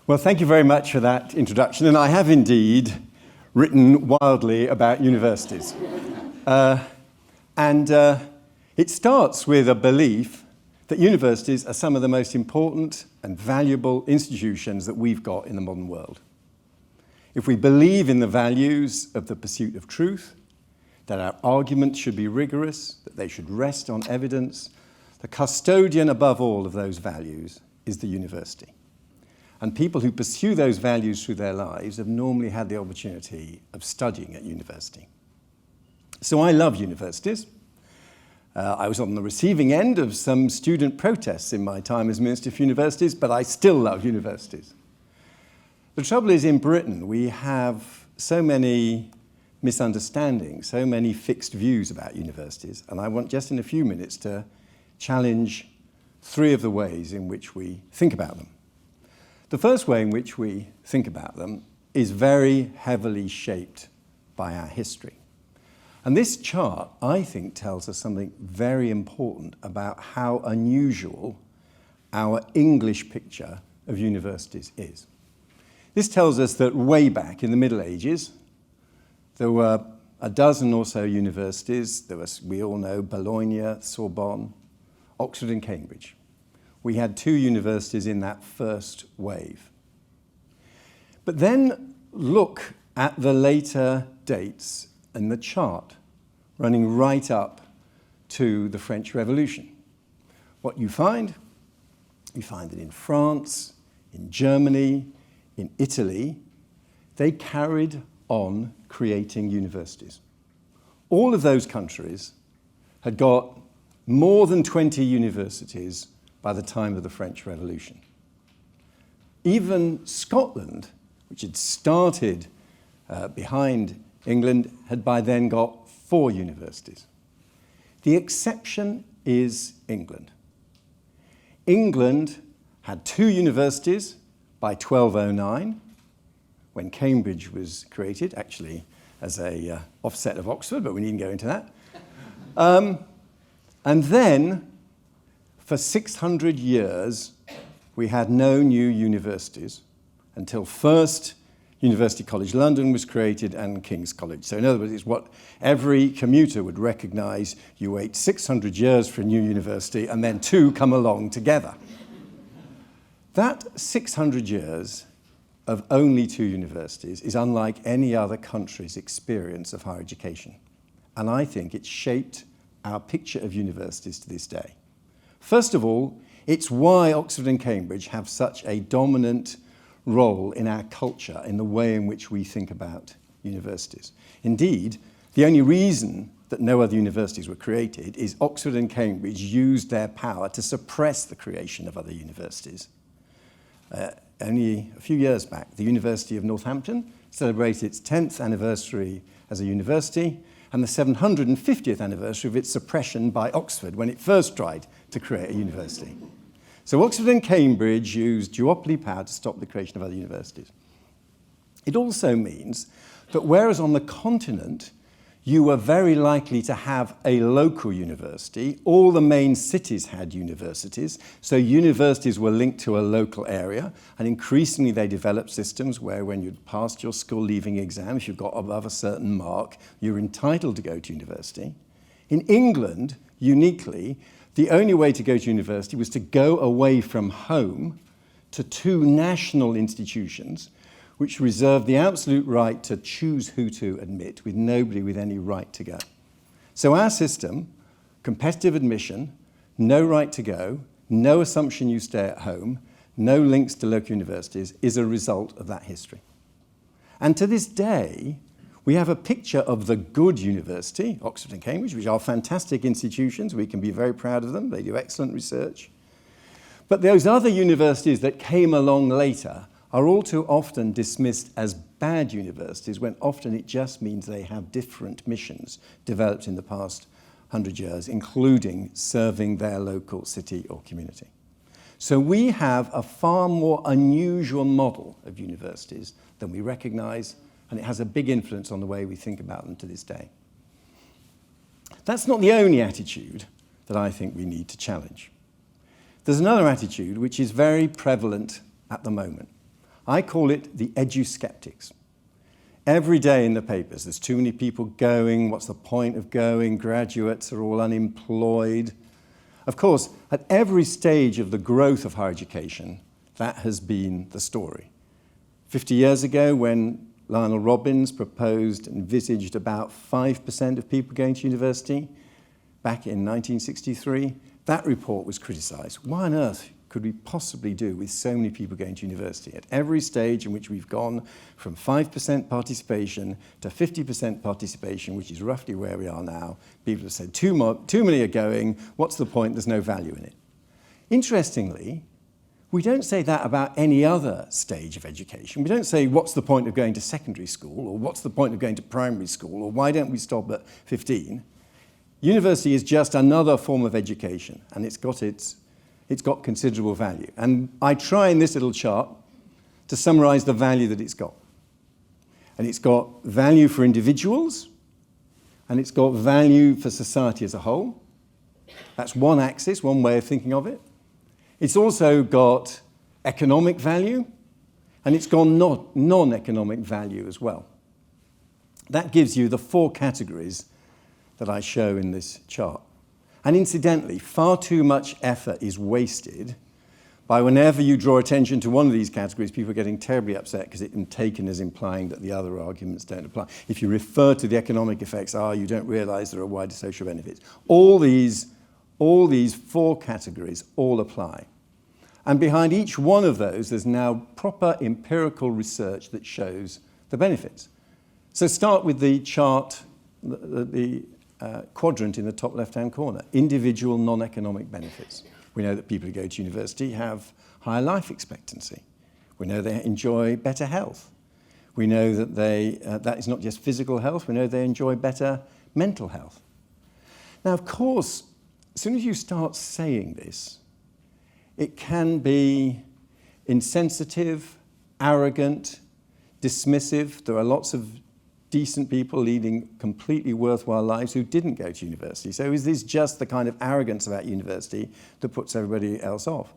Well, thank you very much for that introduction, and I have indeed written wildly about universities. It starts with a belief that universities are some of the most important and valuable institutions that we've got in the modern world. If we believe in the values of the pursuit of truth, that our arguments should be rigorous, that they should rest on evidence, the custodian above all of those values is the university. And people who pursue those values through their lives have normally had the opportunity of studying at university. So I love universities. I was on the receiving end of some student protests in my time as Minister for Universities, but I still love universities. The trouble is, in Britain, we have so many misunderstandings, so many fixed views about universities, and I want just in a few minutes to challenge three of the ways in which we think about them. The first way in which we think about them is very heavily shaped by our history. And this chart, I think, tells us something very important about how unusual our English picture of universities is. This tells us that way back in the Middle Ages, there were a dozen or so universities. There was, we all know, Bologna, Sorbonne, Oxford and Cambridge. We had two universities in that first wave. But then look at the later dates in the chart, running right up to the French Revolution. What you find that in France, in Germany, in Italy, they carried on creating universities. All of those countries had got more than 20 universities by the time of the French Revolution. Even Scotland, which had started behind England, had by then got 4 universities. The exception is England. England had 2 universities by 1209, when Cambridge was created, actually as a offset of Oxford, but we needn't go into that. And then, for 600 years, we had no new universities until first University College London was created and King's College. So in other words, it's what every commuter would recognise. You wait 600 years for a new university and then 2 come along together. That 600 years of only 2 universities is unlike any other country's experience of higher education. And I think it's shaped our picture of universities to this day. First of all, it's why Oxford and Cambridge have such a dominant role in our culture, in the way in which we think about universities. Indeed, the only reason that no other universities were created is Oxford and Cambridge used their power to suppress the creation of other universities. Only a few years back, the University of Northampton celebrated its 10th anniversary as a university and the 750th anniversary of its suppression by Oxford when it first tried to create a university. So Oxford and Cambridge used duopoly power to stop the creation of other universities. It also means that whereas on the continent you were very likely to have a local university, all the main cities had universities, so universities were linked to a local area, and increasingly they developed systems where when you'd passed your school leaving exam, if you got above a certain mark, you were entitled to go to university. In England, uniquely, the only way to go to university was to go away from home to 2 national institutions which reserved the absolute right to choose who to admit, with nobody with any right to go. So our system, competitive admission, no right to go, no assumption you stay at home, no links to local universities, is a result of that history. And to this day, we have a picture of the good university, Oxford and Cambridge, which are fantastic institutions. We can be very proud of them. They do excellent research. But those other universities that came along later are all too often dismissed as bad universities, when often it just means they have different missions developed in the past 100 years, including serving their local city or community. So we have a far more unusual model of universities than we recognise, and it has a big influence on the way we think about them to this day. That's not the only attitude that I think we need to challenge. There's another attitude which is very prevalent at the moment. I call it the edu-skeptics. Every day in the papers, there's too many people going, what's the point of going, graduates are all unemployed. Of course, at every stage of the growth of higher education, that has been the story. 50 years ago, when Lionel Robbins proposed and envisaged about 5% of people going to university, back in 1963, that report was criticised. Why on earth could we possibly do with so many people going to university? At every stage in which we've gone from 5% participation to 50% participation, which is roughly where we are now, people have said too many are going, what's the point, there's no value in it. Interestingly, we don't say that about any other stage of education. We don't say, what's the point of going to secondary school, or what's the point of going to primary school, or why don't we stop at 15? University is just another form of education, and it's got considerable value. And I try in this little chart to summarize the value that it's got. And it's got value for individuals, and it's got value for society as a whole. That's one axis, one way of thinking of it. It's also got economic value, and it's got non-economic value as well. That gives you the 4 categories that I show in this chart. And incidentally, far too much effort is wasted by whenever you draw attention to one of these categories, people are getting terribly upset because it's taken as implying that the other arguments don't apply. If you refer to the economic effects, you don't realise there are wider social benefits. All these 4 categories all apply. And behind each one of those, there's now proper empirical research that shows the benefits. So start with the chart, the quadrant in the top left-hand corner, individual non-economic benefits. We know that people who go to university have higher life expectancy. We know they enjoy better health. We know that that is not just physical health, we know they enjoy better mental health. Now, of course, as soon as you start saying this, it can be insensitive, arrogant, dismissive. There are lots of decent people leading completely worthwhile lives who didn't go to university. So is this just the kind of arrogance about university that puts everybody else off?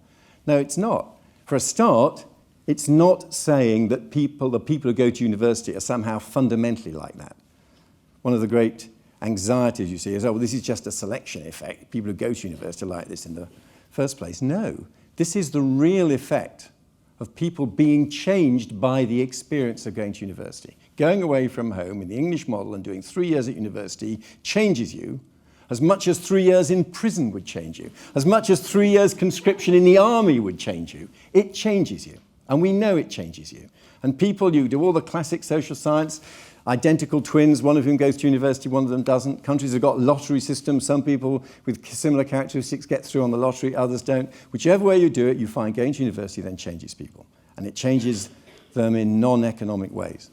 No, it's not. For a start, it's not saying that the people who go to university are somehow fundamentally like that. One of the great anxieties you see is, this is just a selection effect. People who go to university are like this in the first place. No, this is the real effect of people being changed by the experience of going to university. Going away from home in the English model and doing 3 years at university changes you as much as 3 years in prison would change you, as much as 3 years conscription in the army would change you. It changes you, and we know it changes you. And people, you do all the classic social science, identical twins, one of whom goes to university, one of them doesn't. Countries have got lottery systems. Some people with similar characteristics get through on the lottery, others don't. Whichever way you do it, you find going to university then changes people. And it changes them in non-economic ways.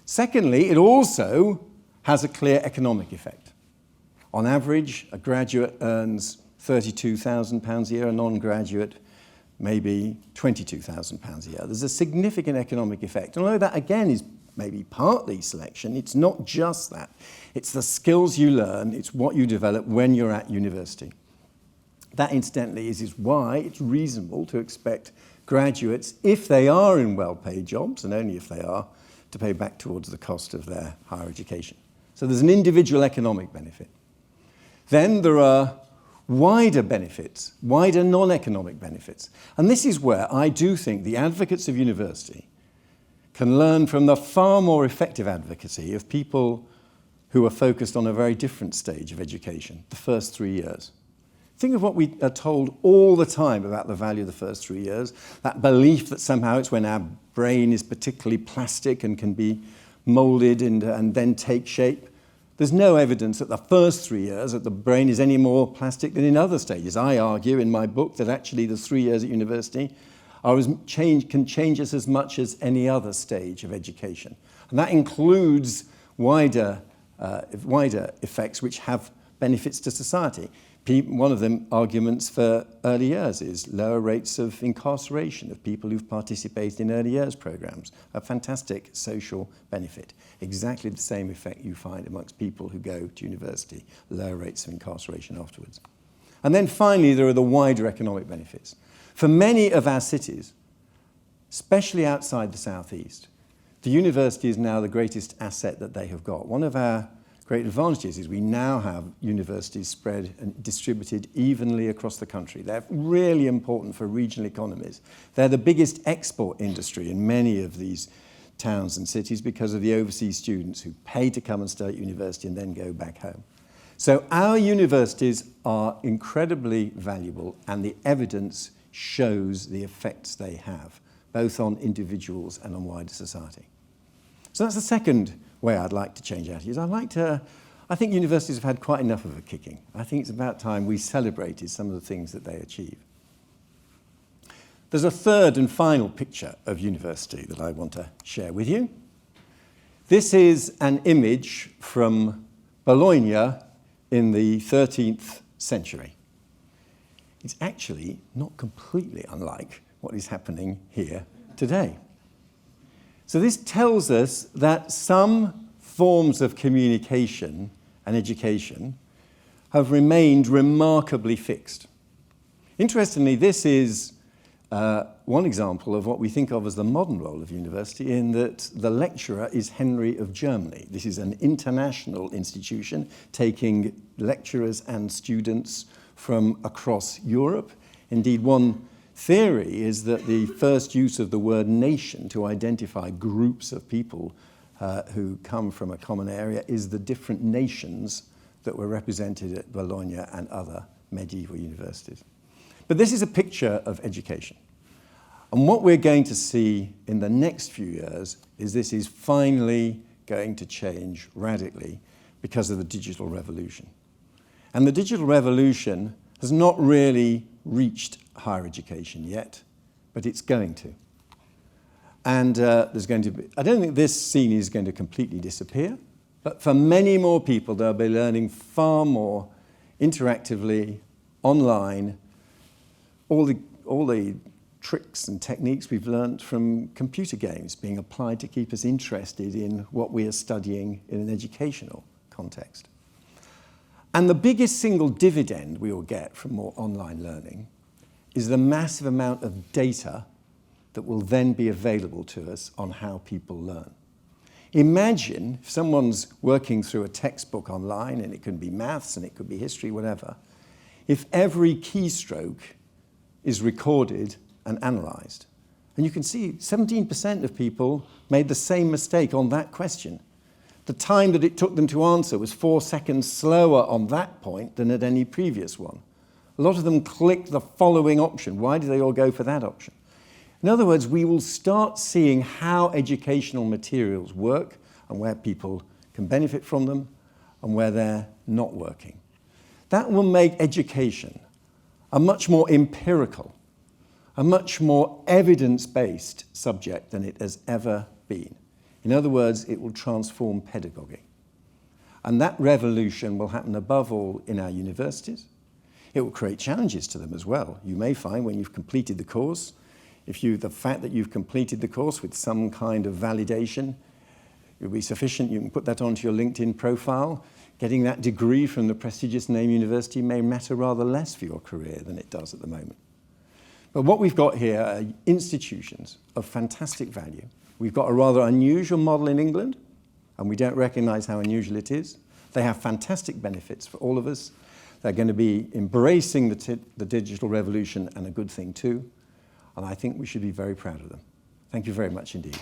Secondly, it also has a clear economic effect. On average, a graduate earns £32,000 a year, a non-graduate maybe £22,000 a year. There's a significant economic effect. Although that, again, is maybe partly selection, it's not just that. It's the skills you learn, it's what you develop when you're at university. That, incidentally, is why it's reasonable to expect graduates, if they are in well-paid jobs, and only if they are, to pay back towards the cost of their higher education. So there's an individual economic benefit. Then there are wider benefits, wider non-economic benefits. And this is where I do think the advocates of university can learn from the far more effective advocacy of people who are focused on a very different stage of education, the first 3 years. Think of what we are told all the time about the value of the first 3 years, that belief that somehow it's when our brain is particularly plastic and can be moulded and then take shape. There's no evidence that the first 3 years that the brain is any more plastic than in other stages. I argue in my book that actually the 3 years at university can change us as much as any other stage of education. And that includes wider effects which have benefits to society. One of them arguments for early years is lower rates of incarceration of people who've participated in early years programs. A fantastic social benefit. Exactly the same effect you find amongst people who go to university, lower rates of incarceration afterwards. And then finally, there are the wider economic benefits. For many of our cities, especially outside the southeast, the university is now the greatest asset that they have got. One of our great advantages is we now have universities spread and distributed evenly across the country. They're really important for regional economies. They're the biggest export industry in many of these towns and cities because of the overseas students who pay to come and study at university and then go back home. So our universities are incredibly valuable, and the evidence shows the effects they have, both on individuals and on wider society. So that's the second way I'd like to change attitudes. I think universities have had quite enough of a kicking. I think it's about time we celebrated some of the things that they achieve. There's a third and final picture of university that I want to share with you. This is an image from Bologna in the 13th century. It's actually not completely unlike what is happening here today. So this tells us that some forms of communication and education have remained remarkably fixed. Interestingly, this is one example of what we think of as the modern role of university, in that the lecturer is Henry of Germany. This is an international institution taking lecturers and students from across Europe. Indeed, one theory is that the first use of the word nation to identify groups of people who come from a common area is the different nations that were represented at Bologna and other medieval universities. But this is a picture of education. And what we're going to see in the next few years is this is finally going to change radically because of the digital revolution. And the digital revolution has not really reached higher education yet, but it's going to. And there's going to be, I don't think this scene is going to completely disappear, but for many more people, they'll be learning far more interactively, online, all the tricks and techniques we've learned from computer games being applied to keep us interested in what we are studying in an educational context. And the biggest single dividend we will get from more online learning is the massive amount of data that will then be available to us on how people learn. Imagine if someone's working through a textbook online, and it can be maths and it could be history, whatever, if every keystroke is recorded and analysed. And you can see 17% of people made the same mistake on that question. The time that it took them to answer was 4 seconds slower on that point than at any previous one. A lot of them clicked the following option. Why did they all go for that option? In other words, we will start seeing how educational materials work and where people can benefit from them and where they're not working. That will make education a much more empirical, a much more evidence-based subject than it has ever been. In other words, it will transform pedagogy. And that revolution will happen above all in our universities. It will create challenges to them as well. You may find when you've completed the course, the fact that you've completed the course with some kind of validation, it will be sufficient. You can put that onto your LinkedIn profile. Getting that degree from the prestigious name university may matter rather less for your career than it does at the moment. But what we've got here are institutions of fantastic value. We've got a rather unusual model in England, and we don't recognise how unusual it is. They have fantastic benefits for all of us. They're going to be embracing the digital revolution, and a good thing too. And I think we should be very proud of them. Thank you very much indeed.